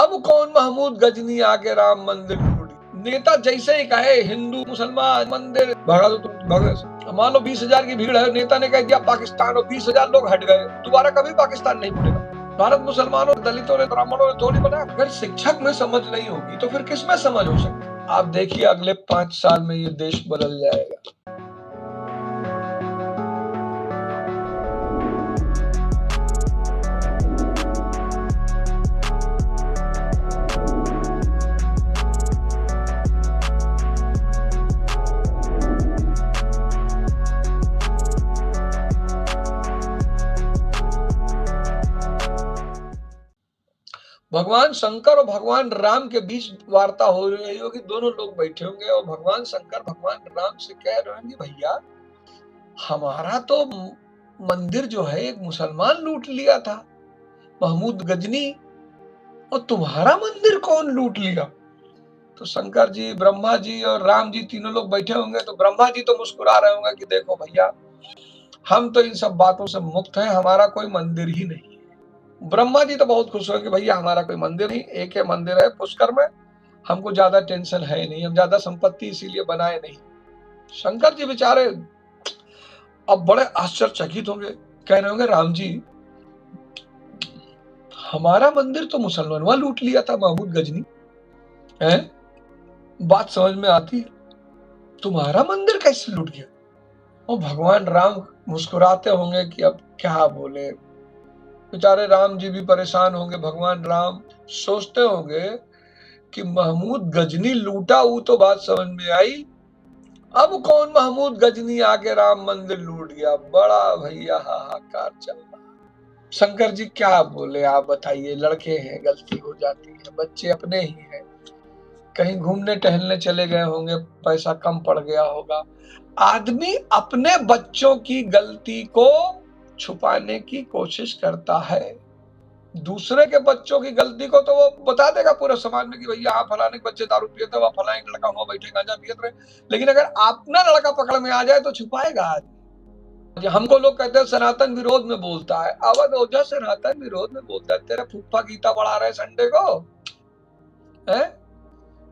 अब कौन महमूद गजनी आके राम मंदिर लूटी। नेता जैसे ही कहे हिंदू मुसलमान मंदिर भगा दो तुम भगत। मान लो 20,000 की भीड़ है, नेता ने कह दिया पाकिस्तान और 20,000 लोग हट गए, दोबारा कभी पाकिस्तान नहीं मुड़ेगा। भारत मुसलमानों दलितों ने ब्राह्मणों ने थोड़ी बनाया। अगर शिक्षक में समझ नहीं होगी तो फिर किसमें समझ हो सकती। आप देखिए अगले 5 साल में ये देश बदल जाएगा। भगवान शंकर और भगवान राम के बीच वार्ता हो रही होगी, दोनों लोग बैठे होंगे और भगवान शंकर भगवान राम से कह रहे होंगे, भैया हमारा तो मंदिर जो है एक मुसलमान लूट लिया था, महमूद गजनी, और तुम्हारा मंदिर कौन लूट लिया। तो शंकर जी, ब्रह्मा जी और राम जी तीनों लोग बैठे होंगे। तो ब्रह्मा जी तो मुस्कुरा रहे होंगे कि देखो भैया हम तो इन सब बातों से मुक्त हैं, हमारा कोई मंदिर ही नहीं है। ब्रह्मा जी तो बहुत खुश हो कि भैया हमारा कोई मंदिर नहीं, एक है मंदिर है पुष्कर में, हमको ज्यादा टेंशन है नहीं, हम ज्यादा संपत्ति इसीलिए बनाए नहीं। शंकर जी बेचारे अब बड़े आश्चर्यचकित होंगे, कह रहे होंगे राम जी हमारा मंदिर तो मुसलमानों लूट लिया था, महमूद गजनी है, बात समझ में आती है, तुम्हारा मंदिर कैसे लूट गया। और भगवान राम मुस्कुराते होंगे कि अब क्या बोले। बेचारे राम जी भी परेशान होंगे। भगवान राम सोचते होंगे कि महमूद गजनी लूटा, वो तो बात समझ में आई, अब कौन महमूद गजनी आके राम मंदिर लूट गया। बड़ा भैया हाहाकार चल रहा। शंकर जी क्या बोले आप बताइए, लड़के हैं गलती हो जाती है, बच्चे अपने ही हैं, कहीं घूमने टहलने चले गए होंगे, पैसा कम पड़ गया होगा। आदमी अपने बच्चों की गलती को छुपाने की कोशिश करता है, दूसरे के बच्चों की गलती को तो वो बता देगा पूरे समाज में कि भैया हाँ फलाने के बच्चे दारू पिए थे, वह फलाने लड़का वहां बैठे गांजा पिए थे। लेकिन अगर अपना लड़का पकड़ में आ जाए तो छुपाएगा आदमी। हमको लोग कहते हैं सनातन विरोध में बोलता है। अवध ओझा सनातन विरोध में बोलता है। तेरे फूफा गीता पढ़ा रहे संडे को है,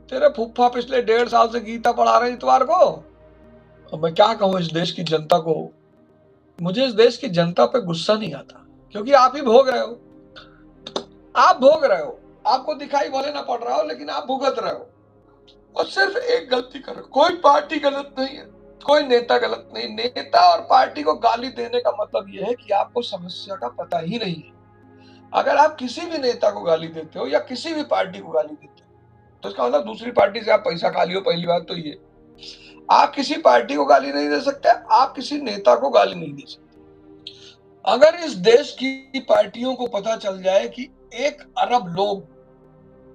तेरे फूफा पिछले 1.5 साल से गीता पढ़ा रहे इतवार को। और मैं क्या कहूं इस देश की जनता को, मुझे इस देश की जनता पे गुस्सा नहीं आता, क्योंकि आप ही भोग रहे हो, आप भोग रहे हो, आपको दिखाई भले ना पड़ रहा हो लेकिन आप भुगत रहे हो। और सिर्फ एक गलती कर रहे हो, कोई पार्टी गलत नहीं है, कोई नेता गलत नहीं। नेता और पार्टी को गाली देने का मतलब यह है कि आपको समस्या का पता ही नहीं है। अगर आप किसी भी नेता को गाली देते हो या किसी भी पार्टी को गाली देते हो तो इसका मतलब दूसरी पार्टी से आप पैसा खा लियो। पहली बात तो ये, आप किसी पार्टी को गाली नहीं दे सकते, आप किसी नेता को गाली नहीं दे सकते। अगर इस देश की पार्टियों को पता चल जाए कि 1 अरब लोग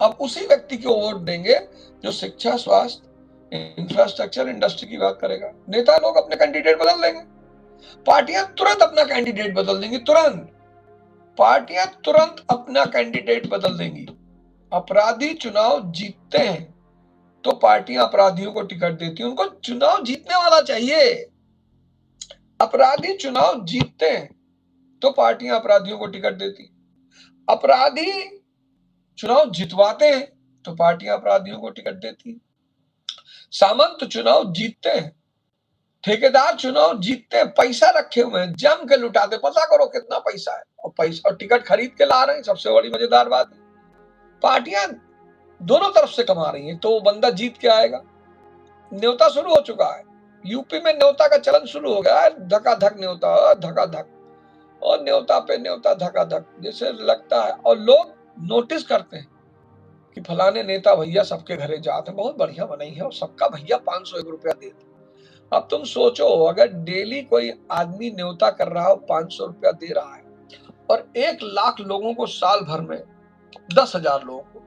अब उसी व्यक्ति को वोट देंगे जो शिक्षा, स्वास्थ्य, इंफ्रास्ट्रक्चर, इंडस्ट्री की बात करेगा, नेता लोग अपने कैंडिडेट बदल देंगे, पार्टियां तुरंत अपना कैंडिडेट बदल देंगी, तुरंत पार्टियां तुरंत अपना कैंडिडेट बदल देंगी। अपराधी चुनाव जीतते हैं तो पार्टियां अपराधियों को टिकट देती हैं, उनको चुनाव जीतने वाला चाहिए। अपराधी चुनाव जीतते हैं तो पार्टियां अपराधियों को टिकट देती, अपराधी चुनाव जितवाते हैं तो पार्टियां अपराधियों को टिकट देती, सामंत चुनाव जीतते हैं, ठेकेदार चुनाव जीतते हैं, पैसा रखे हुए हैं, जम के लुटाते, पता करो कितना पैसा है, और पैसा और टिकट खरीद के ला रहे हैं। सबसे बड़ी मजेदार बात है पार्टियां दोनों तरफ से कमा रही हैं, तो वो बंदा जीत के आएगा। न्योता शुरू हो चुका है, यूपी में न्योता का चलन शुरू हो गया है, धकाधक न्योता, धकाधक, और न्योता पे न्योता धकाधक जैसे लगता है। और लोग नोटिस करते हैं कि फलाने नेता भैया सबके घरे जाते हैं, बहुत बढ़िया बनाई है, और सबका भैया 501 रुपया देते। अब तुम सोचो अगर डेली कोई आदमी न्योता कर रहा हो, 500 रुपया दे रहा है, और 1 लाख लोगों को साल भर में 10,000 लोगों को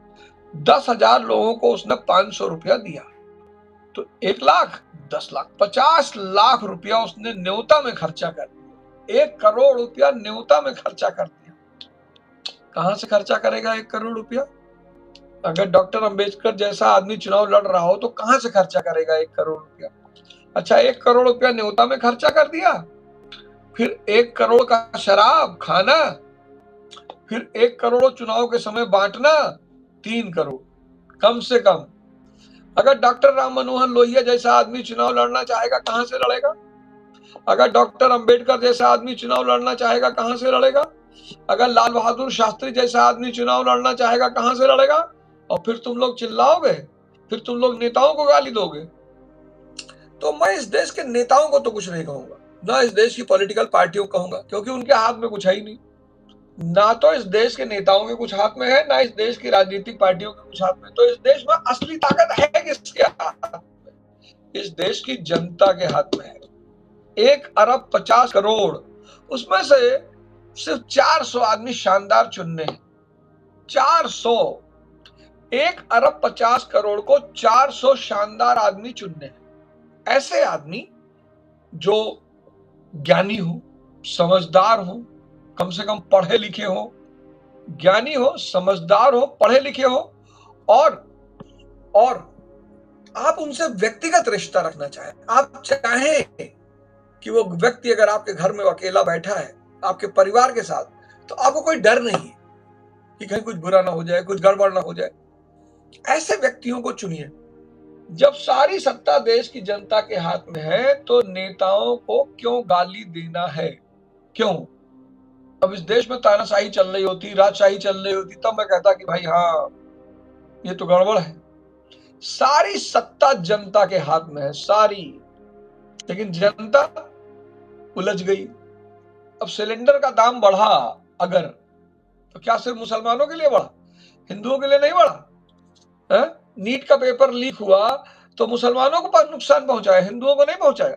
10,000 लोगों को उसने 500 रुपया दिया, तो 1 लाख 10 लाख 50 लाख रुपया उसने न्योता में खर्चा कर दिया। 1 करोड़ रुपया न्योता में खर्चा कर दिया। कहां से खर्चा करेगा 1 करोड़ रुपया? अगर डॉक्टर अंबेडकर जैसा आदमी चुनाव लड़ रहा हो तो कहां से खर्चा करेगा 1 करोड़ रुपया? अच्छा, 1 करोड़ रुपया न्योता में खर्चा कर दिया, फिर 1 करोड़ का शराब खाना, फिर 1 करोड़ चुनाव के समय बांटना, 3 करोड़ कम से कम। अगर डॉक्टर राम मनोहर लोहिया जैसा आदमी चुनाव लड़ना चाहेगा, कहां से लड़ेगा? अगर डॉक्टर अंबेडकर जैसा आदमी चुनाव लड़ना चाहेगा, कहां से लड़ेगा? अगर लाल बहादुर शास्त्री जैसा आदमी चुनाव लड़ना चाहेगा, कहां से लड़ेगा? और फिर तुम लोग चिल्लाओगे, फिर तुम लोग नेताओं को गाली दोगे। तो मैं इस देश के नेताओं को तो कुछ नहीं कहूंगा, ना इस देश की पॉलिटिकल पार्टियों को कहूंगा, क्योंकि उनके हाथ में कुछ है ही नहीं। ना तो इस देश के नेताओं के कुछ हाथ में है, ना इस देश की राजनीतिक पार्टियों के कुछ हाथ में। तो इस देश में असली ताकत है किसके हाथ में? इस देश की जनता के हाथ में है। 1 अरब 50 करोड़, उसमें से सिर्फ 400 आदमी शानदार चुनने हैं। 400, 1 अरब 50 करोड़ को 400 शानदार आदमी चुनने हैं। ऐसे आदमी जो ज्ञानी हो, समझदार हो, कम से कम पढ़े लिखे हो, ज्ञानी हो, समझदार हो, पढ़े लिखे हो, और आप उनसे व्यक्तिगत रिश्ता रखना चाहें। आप चाहें कि वो व्यक्ति अगर आपके घर में अकेला बैठा है आपके परिवार के साथ, तो आपको कोई डर नहीं है कि कहीं कुछ बुरा ना हो जाए, कुछ गड़बड़ ना हो जाए। ऐसे व्यक्तियों को चुनिए। जब सारी सत्ता देश की जनता के हाथ में है, तो नेताओं को क्यों गाली देना है? क्यों? अब इस देश में तानाशाही चल रही होती, राजशाही चल रही होती, तब मैं कहता कि भाई हाँ, ये तो गड़बड़ है। सारी सत्ता जनता के हाथ में है, सारी। लेकिन जनता उलझ गई। अब सिलेंडर का दाम बढ़ा अगर, तो क्या सिर्फ मुसलमानों के लिए बढ़ा? हिंदुओं के लिए नहीं बढ़ा? नीट का पेपर लीक हुआ तो मुसलमानों को नुकसान पहुंचाया, हिंदुओं को नहीं पहुंचाया।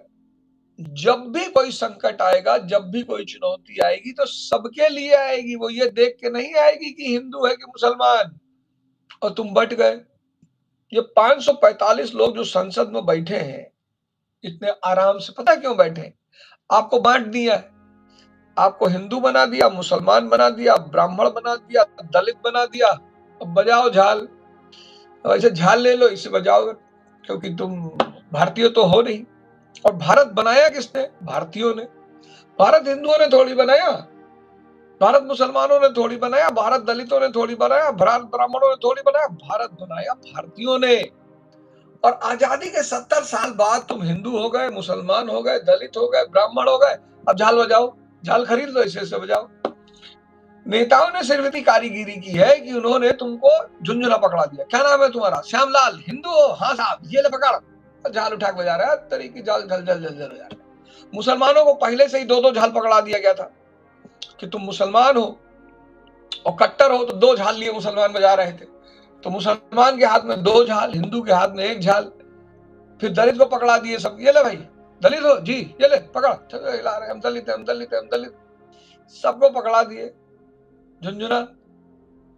जब भी कोई संकट आएगा, जब भी कोई चुनौती आएगी, तो सबके लिए आएगी। वो ये देख के नहीं आएगी कि हिंदू है कि मुसलमान, और तुम बट गए। ये 545 लोग जो संसद में बैठे हैं, इतने आराम से, पता क्यों बैठे? आपको बांट दिया है, आपको हिंदू बना दिया, मुसलमान बना दिया, ब्राह्मण बना दिया, दलित बना दिया। अब बजाओ झाल, ऐसे झाल ले लो, इसे बजाओ, क्योंकि तुम भारतीय तो हो नहीं। और भारत बनाया किसने? भारतीयों ने। भारत हिंदुओं ने थोड़ी बनाया, भारत मुसलमानों ने थोड़ी बनाया, भारत दलितों ने थोड़ी बनाया, भारत ब्राह्मणों ने थोड़ी बनाया, भारत बनाया भारतीयों ने। और आजादी के 70 साल बाद तुम हिंदू हो गए, मुसलमान हो गए, दलित हो गए, ब्राह्मण हो गए, अब झाल बजाओ, झाल खरीद लो, इसे बजाओ। नेताओं ने सिर्फ इतनी कारीगिरी की है कि उन्होंने तुमको झुंझुना पकड़ा दिया। क्या नाम है तुम्हारा? श्यामलाल। हिंदू हो? हाँ साहब, ये ले पकड़। झाल उठा के बजा रहा है, तरीके झाल झल झल झल बजा रहा है। मुसलमानों को पहले से ही 2-2 झाल पकड़ा दिया गया था कि तुम मुसलमान हो और कट्टर हो, तो 2 झाल लिए मुसलमान बजा रहे थे। तो मुसलमान के हाथ में 2 झाल, हिंदू के हाथ में 1 झाल। फिर दलित को पकड़ा दिए सब, ये ले भाई, दलित हो जी, ये ले पकड़, हिला रहे, हम दलित हैं, हम दलित हैं, हम दलित। सबको पकड़ा दिए झुंझुना,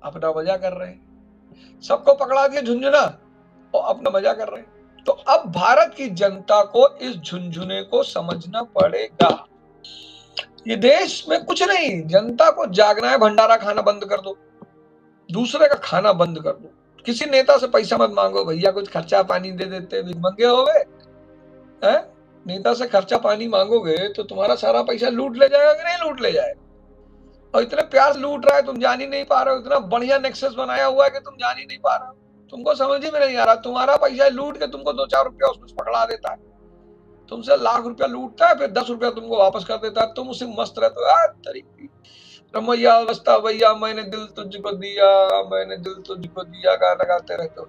अपना मजा कर रहे हैं। सबको पकड़ा दिए झुंझुना और अपना मजा कर रहे हैं। तो अब भारत की जनता को इस झुंझुने को समझना पड़ेगा। ये देश में कुछ नहीं, जनता को जागना है, भंडारा खाना बंद कर दो, दूसरे का खाना बंद कर दो। किसी नेता से पैसा मत मांगो, भैया कुछ खर्चा पानी दे देते, भिखमंगे हो गए हैं। नेता से खर्चा पानी मांगोगे तो तुम्हारा सारा पैसा लूट ले जाएगा कि नहीं लूट ले जाएगा? और इतने प्यार लूट रहा है, तुम जान ही नहीं पा रहे हो। इतना बढ़िया नेक्सस बनाया हुआ है कि तुम जान ही नहीं पा रहे हो। तुमको समझ ही में नहीं आ रहा, तुम्हारा पैसा लूट के तुमको 2-4 रुपया उसमें पकड़ा देता है, तुमसे लाख रुपया लूटता है, फिर 10 रुपया तुमको वापस कर देता है। तुम उसी मस्त रहते हो, तरीके रमैया अवस्था भैया, मैंने दिल तुझको दिया, मैंने दिल तुझको दिया, गाना गाते रहते हो।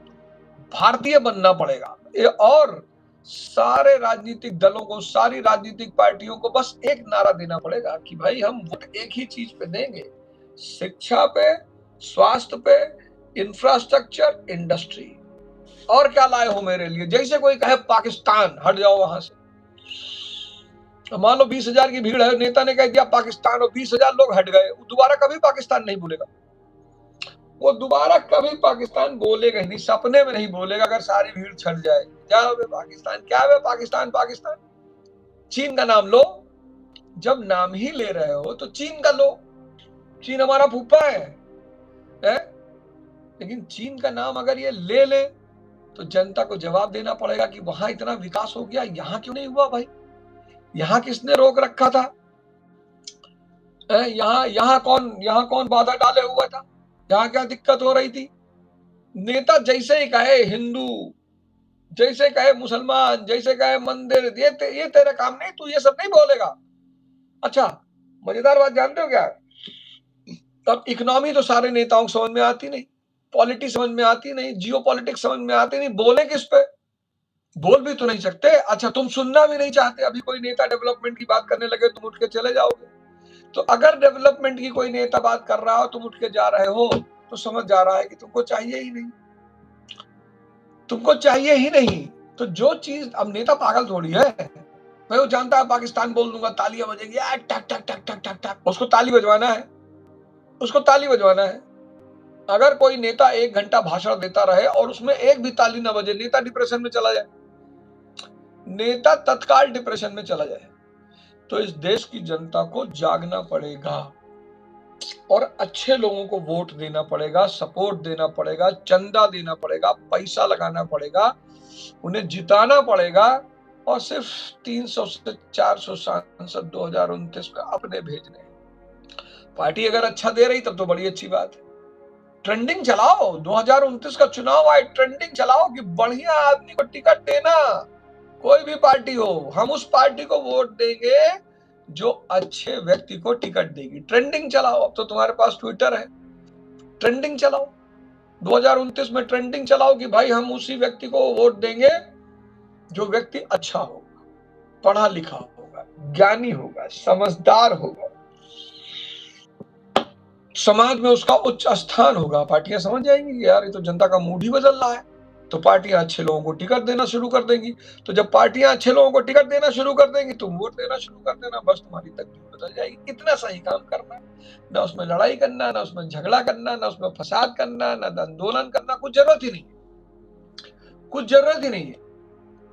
भारतीय बनना पड़ेगा। और सारे राजनीतिक दलों को, सारी राजनीतिक पार्टियों को बस एक नारा देना पड़ेगा कि भाई हम वोट एक ही चीज पे देंगे, शिक्षा पे, स्वास्थ्य पे, इंफ्रास्ट्रक्चर, इंडस्ट्री। और क्या लाए हो मेरे लिए? जैसे कोई कहे पाकिस्तान, हट जाओ वहां से। मान लो 20,000 की भीड़ है, नेता ने कह दिया पाकिस्तान, और 20,000 लोग हट गए, वो दोबारा कभी पाकिस्तान नहीं बोलेगा। वो दोबारा कभी पाकिस्तान बोलेगा ही नहीं, सपने में नहीं बोलेगा, अगर सारी भीड़ छट जाए। क्या है पाकिस्तान? क्या है पाकिस्तान? पाकिस्तान। चीन का नाम लो, जब नाम ही ले रहे हो तो चीन का लो। चीन हमारा फूफा है? लेकिन चीन का नाम अगर ये ले ले तो जनता को जवाब देना पड़ेगा कि वहां इतना विकास हो गया, यहां क्यों नहीं हुआ भाई? यहां किसने रोक रखा था? यहाँ कौन बाधा डाले हुआ था? यहाँ क्या दिक्कत हो रही थी? नेता जैसे ही कहे हिंदू, जैसे कहे मुसलमान, जैसे कहे मंदिर, ये तेरा काम नहीं, तू ये सब नहीं बोलेगा। अच्छा, मजेदार बात जानते हो क्या? तब इकोनॉमी तो सारे नेताओं को समझ में आती नहीं, पॉलिटिक्स समझ में आती नहीं, जियो पॉलिटिक्स समझ में आती नहीं, बोले किस पे? बोल भी तो नहीं सकते। अच्छा, तुम सुनना भी नहीं चाहते। अभी कोई नेता डेवलपमेंट की बात करने लगे, तुम उठ के चले जाओगे। तो अगर डेवलपमेंट की कोई नेता बात कर रहा हो, तुम उठ के जा रहे हो, तो समझ जा रहा है कि तुमको चाहिए ही नहीं, तुमको चाहिए ही नहीं। तो जो चीज, अब नेता पागल थोड़ी है भाई, वो जानता है पाकिस्तान बोल दूंगा तालियां बजेंगी, टक टक टक टक टक टक, उसको ताली बजवाना है, उसको ताली बजवाना है। अगर कोई नेता 1 घंटा भाषण देता रहे और उसमें एक भी ताली ना बजे, नेता डिप्रेशन में चला जाए, नेता तत्काल डिप्रेशन में चला जाए। तो इस देश की जनता को जागना पड़ेगा और अच्छे लोगों को वोट देना पड़ेगा, सपोर्ट देना पड़ेगा, चंदा देना पड़ेगा, पैसा लगाना पड़ेगा, उन्हें जिताना पड़ेगा। और सिर्फ 300 से 400 सांसद 2029 में अपने भेजने हैं। पार्टी अगर अच्छा दे रही तब तो बड़ी अच्छी बात है। ट्रेंडिंग चलाओ, 2029 का चुनाव आए, ट्रेंडिंग चलाओ कि बढ़िया आदमी को टिकट देना, कोई भी पार्टी हो, हम उस पार्टी को वोट देंगे जो अच्छे व्यक्ति को टिकट देगी। ट्रेंडिंग चलाओ। अब तो तुम्हारे पास ट्विटर है, ट्रेंडिंग चलाओ। 2029 में ट्रेंडिंग चलाओ कि भाई हम उसी व्यक्ति को वोट देंगे जो व्यक्ति अच्छा होगा, पढ़ा लिखा होगा, ज्ञानी होगा, समझदार होगा, समाज में उसका उच्च स्थान होगा। पार्टियां समझ जाएंगी कि यार ये तो जनता का मूड ही बदल रहा है, तो पार्टियां अच्छे लोगों को टिकट देना शुरू कर देंगी। तो जब पार्टियां अच्छे लोगों को टिकट देना शुरू कर देंगी, तुम वोट देना शुरू कर देना, बस तुम्हारी तकदीर बदल जाएगी। इतना सही काम करना, ना उसमें लड़ाई करना, ना उसमें झगड़ा करना, ना उसमें फसाद करना, ना आंदोलन करना, कुछ जरूरत ही नहीं, कुछ जरूरत ही नहीं है।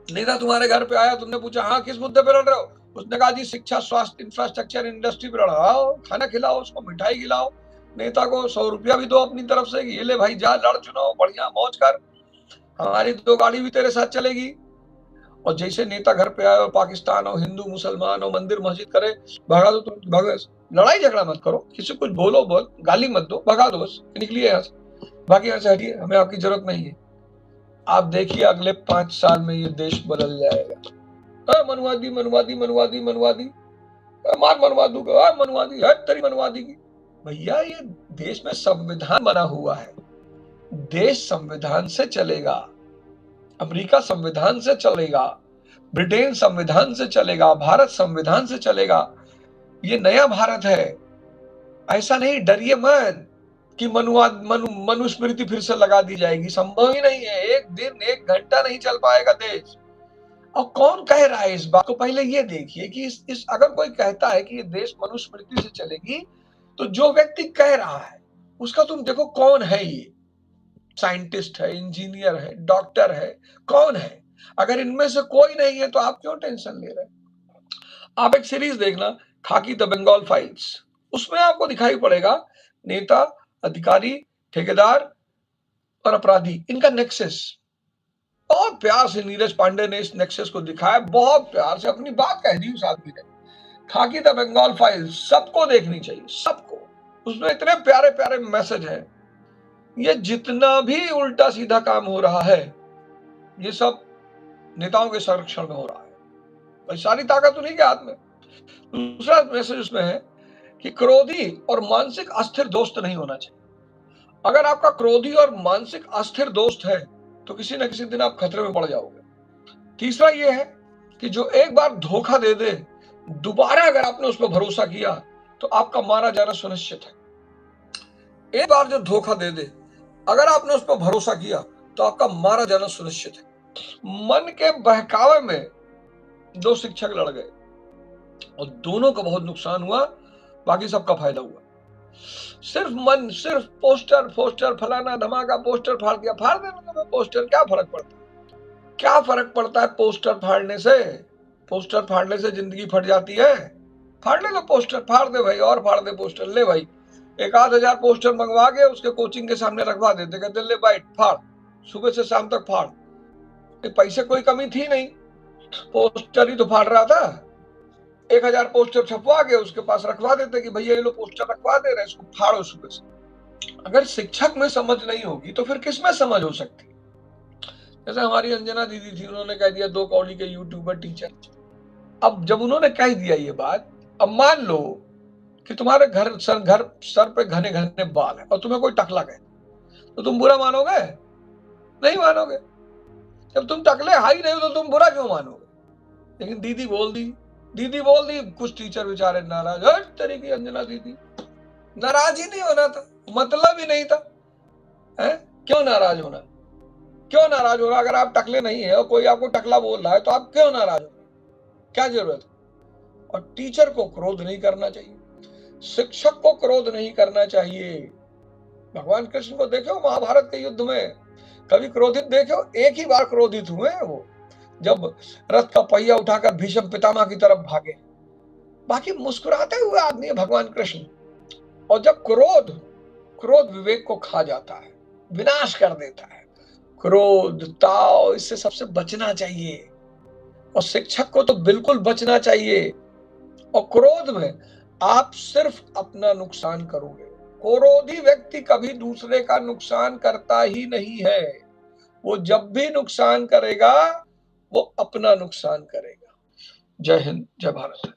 नेता तुम्हारे घर पे आया, तुमने पूछा हाँ किस मुद्दे पे लड़ रहे हो, उसने कहा जी शिक्षा, स्वास्थ्य, इंफ्रास्ट्रक्चर, इंडस्ट्री पे लड़ाओ, खाना खिलाओ उसको, मिठाई खिलाओ, नेता को 100 रुपया भी दो अपनी तरफ से, ये ले भाई जा लड़ चुनाव, बढ़िया मौज कर, हमारी 2 गाड़ी भी तेरे साथ चलेगी। और जैसे नेता घर पे आए और पाकिस्तान हो, हिंदू मुसलमान हो, मंदिर मस्जिद करे, भगा दो तुम, भगा, लड़ाई झगड़ा मत करो, किसी कुछ बोलो, बोल गाली मत दो, भगा दो, बस निकलिए यहाँ से, बाकी यहाँ से हटिए, हमें आपकी जरूरत नहीं है। आप देखिए अगले 5 साल में ये देश बदल जाएगा। मनवादी मनवादी मनवादी मनवादी, मार मनवा दूंगा, मनवादी है तेरी मनवादी की। भैया ये देश में संविधान बना हुआ है, देश संविधान से चलेगा, अमेरिका संविधान से चलेगा, ब्रिटेन संविधान से चलेगा, भारत संविधान से चलेगा। ये नया भारत है। ऐसा नहीं, डरिए मत कि मनुस्मृति फिर से लगा दी जाएगी, संभव ही नहीं है। एक दिन 1 घंटा नहीं चल पाएगा देश। और कौन कह रहा है इस बात को, पहले ये देखिए कि इस अगर कोई कहता है कि ये देश मनुस्मृति से चलेगी, तो जो व्यक्ति कह रहा है उसका तुम देखो कौन है। ये साइंटिस्ट है, इंजीनियर है, डॉक्टर है, कौन है? अगर इनमें से कोई नहीं है तो आप क्यों टेंशन ले रहे हैं? आप एक सीरीज देखना, खाकी द बंगाल फाइल्स, उसमें आपको दिखाई पड़ेगा नेता, अधिकारी, ठेकेदार और अपराधी, इनका नेक्सस। बहुत प्यार से नीरज पांडे ने इस नेक्सस को दिखाया, बहुत प्यार से अपनी बात कह दी उस आदमी ने। खाकी द बंगाल फाइल्स सबको देखनी चाहिए, सबको। उसमें इतने प्यारे प्यारे मैसेज हैं। ये जितना भी उल्टा सीधा काम हो रहा है, ये सब नेताओं के संरक्षण में हो रहा है। भाई सारी ताकत उन्हीं के हाथ में। दूसरा मैसेज उसमें है कि क्रोधी और मानसिक अस्थिर दोस्त नहीं होना चाहिए। अगर आपका क्रोधी और मानसिक अस्थिर दोस्त है तो किसी न किसी दिन आप खतरे में पड़ जाओगे। तीसरा यह है कि जो एक बार धोखा दे दे, दोबारा अगर आपने उस पर भरोसा किया तो आपका मारा जाना सुनिश्चित है। एक बार जो धोखा दे दे, अगर आपने उस पर भरोसा किया तो आपका मारा जाना सुनिश्चित है। मन के बहकावे में 2 शिक्षक लड़ गए और दोनों का बहुत नुकसान हुआ, बाकी सबका फायदा हुआ। सिर्फ मन, सिर्फ पोस्टर पोस्टर, फलाना धमाका, पोस्टर फाड़ दिया, फाड़ देना तो पोस्टर, क्या फर्क पड़ता है? क्या फर्क पड़ता है पोस्टर फाड़ने से? पोस्टर फाड़ने से जिंदगी फट जाती है? फाड़ ले तो पोस्टर, फाड़ दे भाई, और फाड़ दे पोस्टर, ले भाई 1,000 पोस्टर मंगवा के उसके कोचिंग के सामने रखवा देते, कहते ले बैठ फाड़, सुबह से शाम तक फाड़। पैसे कोई कमी थी नहीं, पोस्टर ही तो फाड़ रहा था। 1,000 पोस्टर छपवा के उसके पास रखवा देते कि भैया ये लो पोस्टर रखवा दे रहे, इसको फाड़ो सुबह से। अगर शिक्षक में समझ नहीं होगी तो फिर किस में समझ हो सकती? जैसे हमारी अंजना दीदी थी, उन्होंने कह दिया 2 कौड़ी के यूट्यूबर टीचर। अब जब उन्होंने कह दिया ये बात, अब मान लो कि तुम्हारे सर पे घने घने बाल है और तुम्हें कोई टकला कहे, तो तुम बुरा मानोगे? नहीं मानोगे। जब तुम टकले हाई नहीं हो तो तुम बुरा क्यों मानोगे? लेकिन दीदी बोल दी, कुछ टीचर बेचारे नाराज, हट तेरी की अंजना दीदी। नाराज ही नहीं होना था, मतलब ही नहीं था। है? क्यों नाराज होना? क्यों नाराज होना? अगर आप टकले नहीं है और कोई आपको टकला बोल रहा है तो आप क्यों नाराज हो? क्या जरूरत है? और टीचर को क्रोध नहीं करना चाहिए, शिक्षक को क्रोध नहीं करना चाहिए। भगवान कृष्ण को देखो महाभारत के युद्ध में, कभी क्रोधित देखो? एक ही बार क्रोधित हुए हैं वो, जब रथ का पहिया उठाकर भीष्म पितामह की तरफ भागे। बाकी मुस्कुराते हुए आदमी है भगवान कृष्ण। और जब क्रोध विवेक को खा जाता है, विनाश कर देता है। क्रोध, ताव, इससे सबसे बचना चाहिए। और शिक्षक को तो बिल्कुल बचना चाहिए। और क्रोध में आप सिर्फ अपना नुकसान करोगे। क्रोधी व्यक्ति कभी दूसरे का नुकसान करता ही नहीं है। वो जब भी नुकसान करेगा वो अपना नुकसान करेगा। जय हिंद, जय भारत।